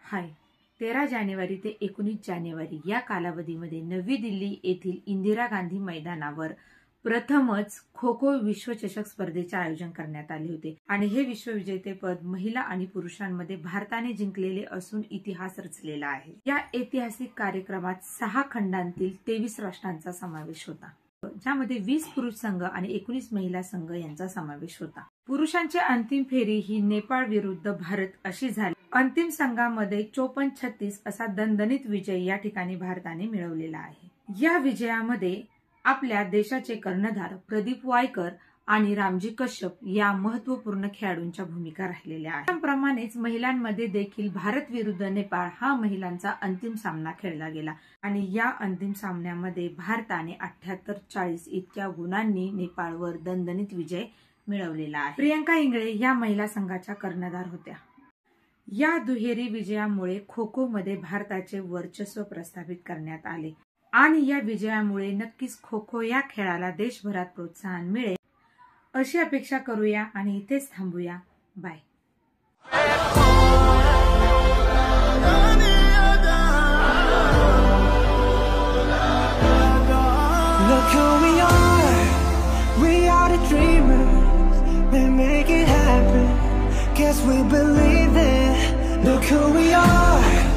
हाय 13 जानेवारी ते 19 जानेवारी या कालावधीमध्ये नवी दिल्ली येथील इंदिरा गांधी मैदानावर प्रथमच खो खो विश्वचषक स्पर्धेचे आयोजन करण्यात आले होते आणि हे विश्वविजेतेपद महिला आणि पुरुषांमध्ये भारताने जिंकलेले असून इतिहास रचलेला आहे। या ऐतिहासिक कार्यक्रमात 6 खंडांतील 23 राष्ट्रांचा समावेश होता, ज्यामध्ये 20 पुरुष संघ आणि 19 महिला संघ यांचा समावेश होता। पुरुषांची अंतिम फेरी ही नेपाळ विरुद्ध भारत अशी झाली। अंतिम संघामध्ये 54-36 असा दणदणीत विजय या ठिकाणी भारताने मिळवलेला आहे। या विजयामध्ये आपल्या देशाचे कर्णधार प्रदीप वायकर आणि रामजी कश्यप या महत्त्वपूर्ण खेळाडूंच्या भूमिका राहिलेल्या आहेत। त्याप्रमाणेच महिलांमध्ये देखील भारत विरुद्ध नेपाळ हा महिलांचा अंतिम सामना खेळला गेला आणि या अंतिम सामन्यामध्ये भारताने 78-40 इतक्या गुणांनी नेपाळवर दणदणीत विजय मिळवलेला आहे। प्रियंका इंगळे या महिला संघाच्या कर्णधार होत्या। या दुहेरी विजयामुळे खो खो मध्ये भारताचे वर्चस्व प्रस्थापित करण्यात आले आणि या विजयामुळे नक्कीच खो खो या खेळाला देशभरात प्रोत्साहन मिळेल अशी अपेक्षा करूया आणि इथेच थांबूया। Bye. Look who we are the dreamers, we make it happen, guess we believe it. Look who we are.